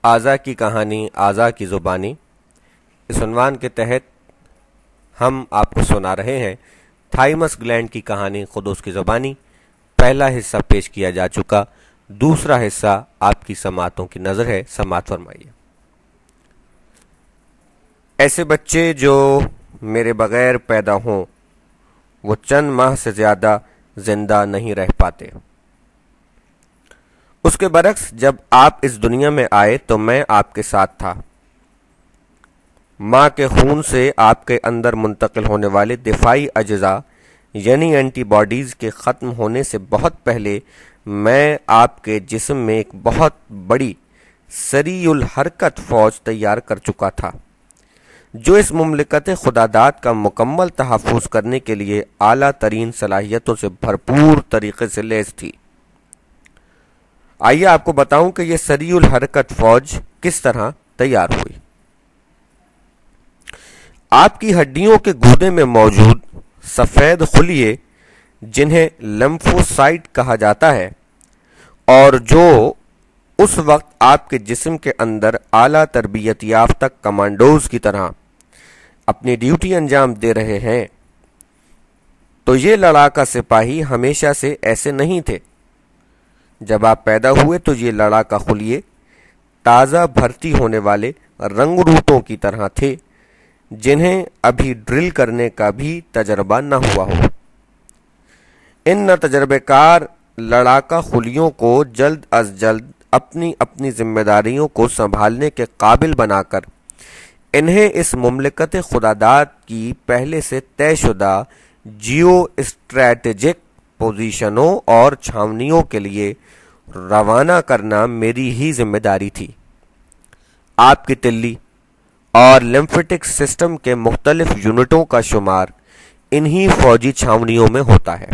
اعضاء کی کہانی، اعضاء کی زبانی، اس عنوان کے تحت ہم آپ کو سنا رہے ہیں تھائمس گلینڈ کی کہانی خود اس کی زبانی۔ پہلا حصہ پیش کیا جا چکا، دوسرا حصہ آپ کی سماعتوں کی نظر ہے، سماعت فرمائیے۔ ایسے بچے جو میرے بغیر پیدا ہوں وہ چند ماہ سے زیادہ زندہ نہیں رہ پاتے۔ اس کے برعکس جب آپ اس دنیا میں آئے تو میں آپ کے ساتھ تھا۔ ماں کے خون سے آپ کے اندر منتقل ہونے والے دفاعی اجزاء یعنی اینٹی باڈیز کے ختم ہونے سے بہت پہلے میں آپ کے جسم میں ایک بہت بڑی سریع الحرکت فوج تیار کر چکا تھا جو اس مملکت خداداد کا مکمل تحفظ کرنے کے لیے اعلیٰ ترین صلاحیتوں سے بھرپور طریقے سے لیس تھی۔ آئیے آپ کو بتاؤں کہ یہ سریع الحرکت فوج کس طرح تیار ہوئی۔ آپ کی ہڈیوں کے گودے میں موجود سفید خلیے جنہیں لیمفوسائٹ کہا جاتا ہے اور جو اس وقت آپ کے جسم کے اندر اعلیٰ تربیت یافتہ کمانڈوز کی طرح اپنی ڈیوٹی انجام دے رہے ہیں، تو یہ لڑاکا سپاہی ہمیشہ سے ایسے نہیں تھے۔ جب آپ پیدا ہوئے تو یہ لڑاکا خلیے تازہ بھرتی ہونے والے رنگ روٹوں کی طرح تھے جنہیں ابھی ڈرل کرنے کا بھی تجربہ نہ ہوا ہو۔ ان نہ تجربہ کار لڑاکا خلیوں کو جلد از جلد اپنی اپنی ذمہ داریوں کو سنبھالنے کے قابل بنا کر انہیں اس مملکت خداداد کی پہلے سے طے شدہ جیو اسٹریٹجک پوزیشنوں اور چھاونیوں کے لیے روانہ کرنا میری ہی ذمہ داری تھی۔ آپ کی تلی اور لیمفیٹک سسٹم کے مختلف یونٹوں کا شمار انہی فوجی چھاونیوں میں ہوتا ہے۔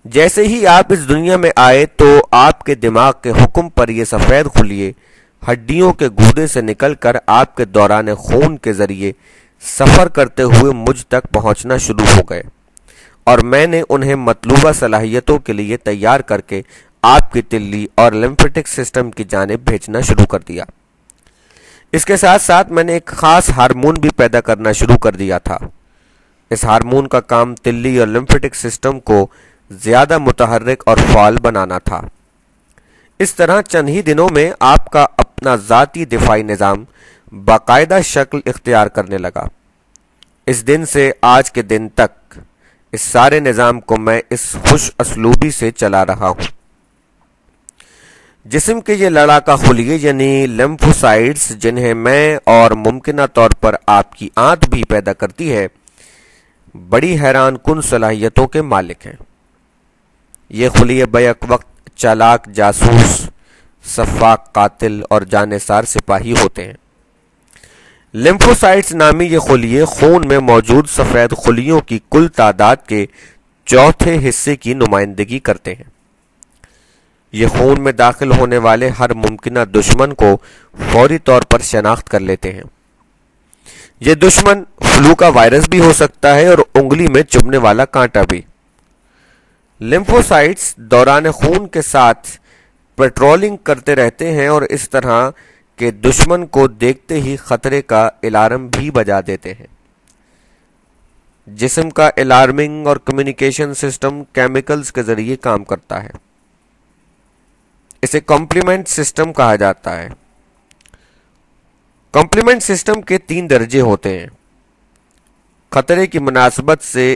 جیسے ہی آپ اس دنیا میں آئے تو آپ کے دماغ کے حکم پر یہ سفید خلیے ہڈیوں کے گودے سے نکل کر آپ کے دوران خون کے ذریعے سفر کرتے ہوئے مجھ تک پہنچنا شروع ہو گئے اور میں نے انہیں مطلوبہ صلاحیتوں کے لیے تیار کر کے آپ کی تلی اور لیمفیٹک سسٹم کی جانب بھیجنا شروع کر دیا۔ اس کے ساتھ ساتھ میں نے ایک خاص ہارمون بھی پیدا کرنا شروع کر دیا تھا۔ اس ہارمون کا کام تلی اور لیمفیٹک سسٹم کو زیادہ متحرک اور فعال بنانا تھا۔ اس طرح چند ہی دنوں میں آپ کا اپنا ذاتی دفاعی نظام باقاعدہ شکل اختیار کرنے لگا۔ اس دن سے آج کے دن تک اس سارے نظام کو میں اس خوش اسلوبی سے چلا رہا ہوں۔ جسم کے یہ لڑاکا خلیے یعنی لیمفوسائٹس جنہیں میں اور ممکنہ طور پر آپ کی آنت بھی پیدا کرتی ہے، بڑی حیران کن صلاحیتوں کے مالک ہیں۔ یہ خلیے بیک وقت چالاک جاسوس، سفاک قاتل اور جانثار سپاہی ہوتے ہیں۔ لیمفوسائٹس نامی یہ خلیے خون میں موجود سفید خلیوں کی کل تعداد کے چوتھے حصے کی نمائندگی کرتے ہیں۔ یہ خون میں داخل ہونے والے ہر ممکنہ دشمن کو فوری طور پر شناخت کر لیتے ہیں۔ یہ دشمن فلو کا وائرس بھی ہو سکتا ہے اور انگلی میں چبھنے والا کانٹا بھی۔ لیمفوسائٹس دوران خون کے ساتھ پیٹرولنگ کرتے رہتے ہیں اور اس طرح کے دشمن کو دیکھتے ہی خطرے کا الارم بھی بجا دیتے ہیں۔ جسم کا الارمنگ اور کمیونیکیشن سسٹم کیمیکلز کے ذریعے کام کرتا ہے۔ اسے کمپلیمنٹ سسٹم کہا جاتا ہے۔ کمپلیمنٹ سسٹم کے 3 درجے ہوتے ہیں۔ خطرے کی مناسبت سے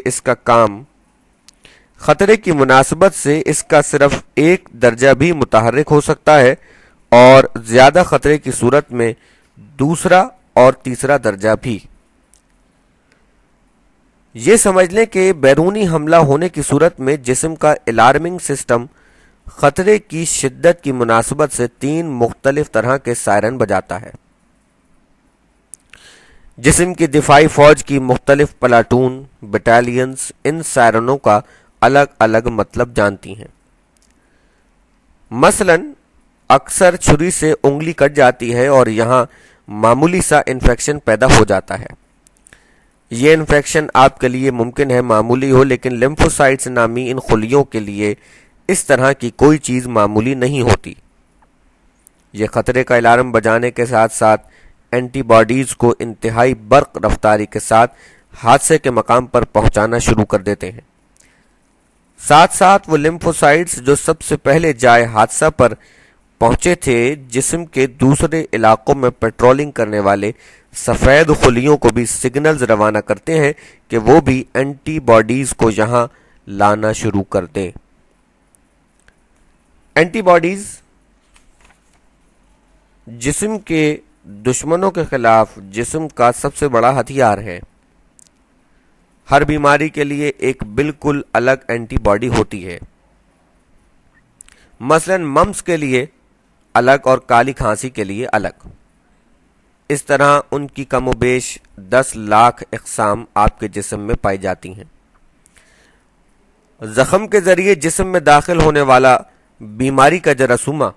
اس کا صرف ایک درجہ بھی متحرک ہو سکتا ہے اور زیادہ خطرے کی صورت میں دوسرا اور تیسرا درجہ بھی۔ یہ سمجھ لیں کہ بیرونی حملہ ہونے کی صورت میں جسم کا الارمنگ سسٹم خطرے کی شدت کی مناسبت سے 3 مختلف طرح کے سائرن بجاتا ہے۔ جسم کی دفاعی فوج کی مختلف پلاٹون، بٹالینز ان سائرنوں کا الگ الگ مطلب جانتی ہیں۔ مثلا اکثر چھری سے انگلی کٹ جاتی ہے اور یہاں معمولی سا انفیکشن پیدا ہو جاتا ہے۔ یہ انفیکشن آپ کے لیے ممکن ہے معمولی ہو، لیکن لیمفوسائٹس نامی ان خلیوں کے لیے اس طرح کی کوئی چیز معمولی نہیں ہوتی۔ یہ خطرے کا الارم بجانے کے ساتھ ساتھ اینٹی باڈیز کو انتہائی برق رفتاری کے ساتھ حادثے کے مقام پر پہنچانا شروع کر دیتے ہیں۔ ساتھ ساتھ وہ لیمفوسائٹس جو سب سے پہلے جائے حادثہ پر پہنچے تھے جسم کے دوسرے علاقوں میں پیٹرولنگ کرنے والے سفید خلیوں کو بھی سگنلز روانہ کرتے ہیں کہ وہ بھی اینٹی باڈیز کو یہاں لانا شروع کر دیں۔ اینٹی باڈیز جسم کے دشمنوں کے خلاف جسم کا سب سے بڑا ہتھیار ہے۔ ہر بیماری کے لیے ایک بالکل الگ اینٹی باڈی ہوتی ہے، مثلا ممپس کے لیے الگ اور کالی کھانسی کے لیے الگ۔ اس طرح ان کی کم و بیش 10 لاکھ اقسام آپ کے جسم میں پائی جاتی ہیں۔ زخم کے ذریعے جسم میں داخل ہونے والا بیماری کا جراثومہ،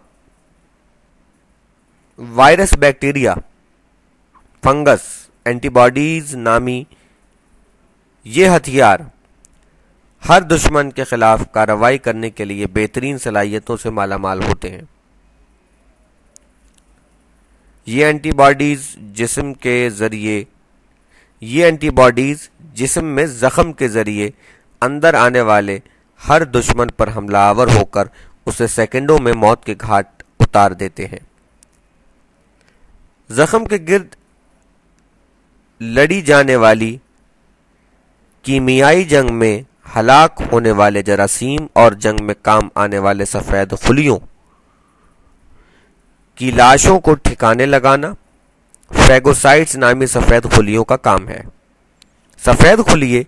virus, bacteria, fungus, antibodies نامی یہ ہتھیار ہر دشمن کے خلاف کارروائی کرنے کے لیے بہترین صلاحیتوں سے مالا مال ہوتے ہیں۔ یہ اینٹی باڈیز جسم میں زخم کے ذریعے اندر آنے والے ہر دشمن پر حملہ آور ہو کر اسے سیکنڈوں میں موت کے گھاٹ اتار دیتے ہیں۔ زخم کے گرد لڑی جانے والی کیمیائی جنگ میں ہلاک ہونے والے جراثیم اور جنگ میں کام آنے والے سفید خلیوں کی لاشوں کو ٹھکانے لگانا فیگوسائٹس نامی سفید خلیوں کا کام ہے۔ سفید خلیے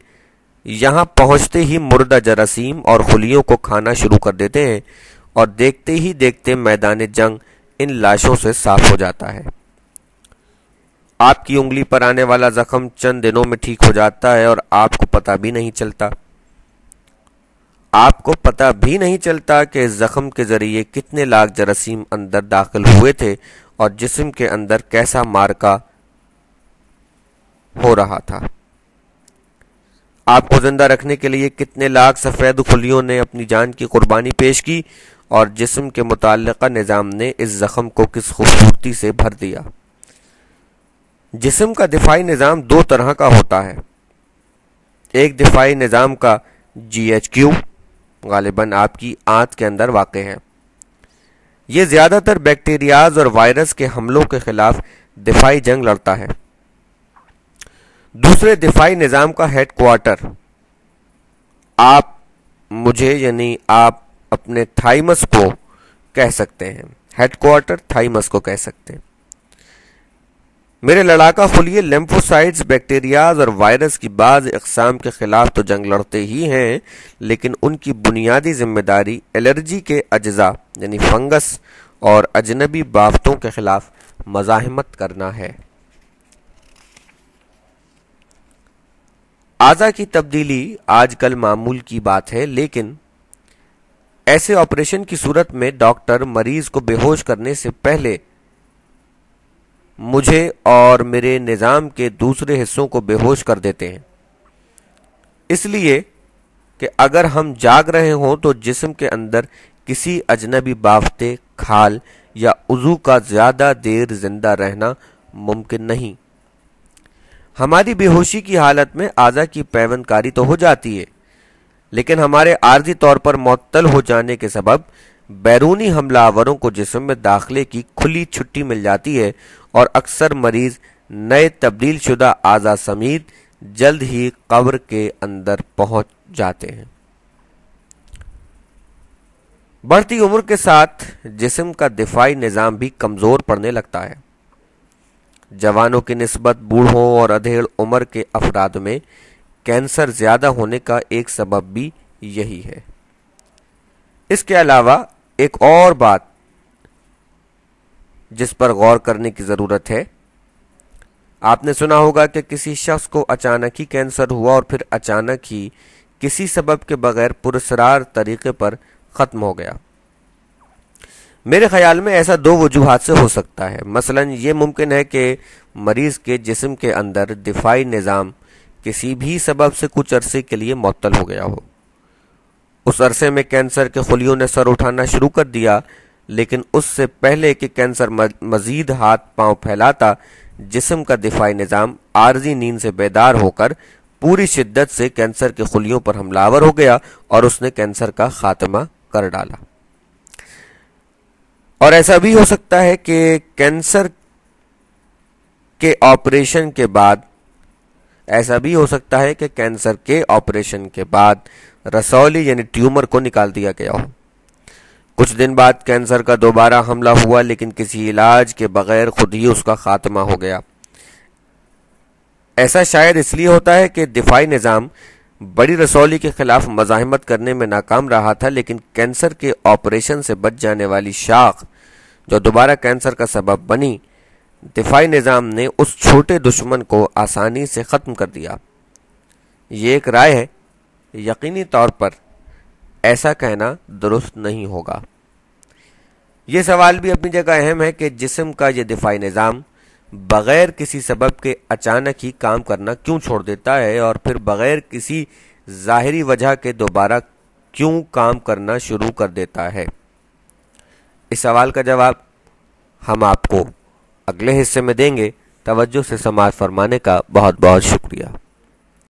یہاں پہنچتے ہی مردہ جراثیم اور خلیوں کو کھانا شروع کر دیتے ہیں اور دیکھتے ہی دیکھتے میدان جنگ ان لاشوں سے صاف ہو جاتا ہے۔ آپ کی انگلی پر آنے والا زخم چند دنوں میں ٹھیک ہو جاتا ہے اور آپ کو پتہ بھی نہیں چلتا کہ زخم کے ذریعے کتنے لاکھ جراثیم اندر داخل ہوئے تھے اور جسم کے اندر کیسا مارکا ہو رہا تھا۔ آپ کو زندہ رکھنے کے لیے کتنے لاکھ سفید خلیوں نے اپنی جان کی قربانی پیش کی اور جسم کے متعلقہ نظام نے اس زخم کو کس خوبصورتی سے بھر دیا۔ جسم کا دفاعی نظام 2 طرح کا ہوتا ہے۔ ایک دفاعی نظام کا GHQ غالباً آپ کی آنت کے اندر واقع ہے۔ یہ زیادہ تر بیکٹیریاز اور وائرس کے حملوں کے خلاف دفاعی جنگ لڑتا ہے۔ دوسرے دفاعی نظام کا ہیڈ کوارٹر آپ اپنے تھائمس کو کہہ سکتے ہیں۔ ہیڈ کوارٹر تھائمس کو کہہ سکتے ہیں۔ میرے لڑاکا خلیے لیمفوسائٹس بیکٹیریاز اور وائرس کی بعض اقسام کے خلاف تو جنگ لڑتے ہی ہیں، لیکن ان کی بنیادی ذمہ داری الرجی کے اجزاء یعنی فنگس اور اجنبی بافتوں کے خلاف مزاحمت کرنا ہے۔ اعضاء کی تبدیلی آج کل معمول کی بات ہے، لیکن ایسے آپریشن کی صورت میں ڈاکٹر مریض کو بے ہوش کرنے سے پہلے مجھے اور میرے نظام کے دوسرے حصوں کو بے ہوش کر دیتے ہیں، اس لیے کہ اگر ہم جاگ رہے ہوں تو جسم کے اندر کسی اجنبی بافتے، کھال یا عضو کا زیادہ دیر زندہ رہنا ممکن نہیں۔ ہماری بے ہوشی کی حالت میں اعضاء کی پیوند کاری تو ہو جاتی ہے، لیکن ہمارے عارضی طور پر معطل ہو جانے کے سبب بیرونی حملہ آوروں کو جسم میں داخلے کی کھلی چھٹی مل جاتی ہے اور اکثر مریض نئے تبدیل شدہ اعضاء سمیت جلد ہی قبر کے اندر پہنچ جاتے ہیں۔ بڑھتی عمر کے ساتھ جسم کا دفاعی نظام بھی کمزور پڑنے لگتا ہے۔ جوانوں کی نسبت بوڑھوں اور ادھیڑ عمر کے افراد میں کینسر زیادہ ہونے کا ایک سبب بھی یہی ہے۔ اس کے علاوہ ایک اور بات جس پر غور کرنے کی ضرورت ہے، آپ نے سنا ہوگا کہ کسی شخص کو اچانک ہی کینسر ہوا اور پھر اچانک ہی کسی سبب کے بغیر پراسرار طریقے پر ختم ہو گیا۔ میرے خیال میں ایسا 2 وجوہات سے ہو سکتا ہے۔ مثلا یہ ممکن ہے کہ مریض کے جسم کے اندر دفاعی نظام کسی بھی سبب سے کچھ عرصے کے لیے معطل ہو گیا ہو۔ اس عرصے میں کینسر کے خلیوں نے سر اٹھانا شروع کر دیا، لیکن اس سے پہلے کہ کینسر مزید ہاتھ پاؤں پھیلاتا، جسم کا دفاعی نظام عارضی نیند سے بیدار ہو کر پوری شدت سے کینسر کے خلیوں پر حملہ آور ہو گیا اور اس نے کینسر کا خاتمہ کر ڈالا۔ اور ایسا بھی ہو سکتا ہے کہ کینسر کے آپریشن کے بعد رسولی یعنی ٹیومر کو نکال دیا گیا ہو۔ کچھ دن بعد کینسر کا دوبارہ حملہ ہوا، لیکن کسی علاج کے بغیر خود ہی اس کا خاتمہ ہو گیا۔ ایسا شاید اس لیے ہوتا ہے کہ دفاعی نظام بڑی رسولی کے خلاف مزاحمت کرنے میں ناکام رہا تھا، لیکن کینسر کے آپریشن سے بچ جانے والی شاخ جو دوبارہ کینسر کا سبب بنی، دفاعی نظام نے اس چھوٹے دشمن کو آسانی سے ختم کر دیا۔ یہ ایک رائے ہے، یقینی طور پر ایسا کہنا درست نہیں ہوگا۔ یہ سوال بھی اپنی جگہ اہم ہے کہ جسم کا یہ دفاعی نظام بغیر کسی سبب کے اچانک ہی کام کرنا کیوں چھوڑ دیتا ہے، اور پھر بغیر کسی ظاہری وجہ کے دوبارہ کیوں کام کرنا شروع کر دیتا ہے۔ اس سوال کا جواب ہم آپ کو اگلے حصے میں دیں گے۔ توجہ سے سماعت فرمانے کا بہت بہت شکریہ۔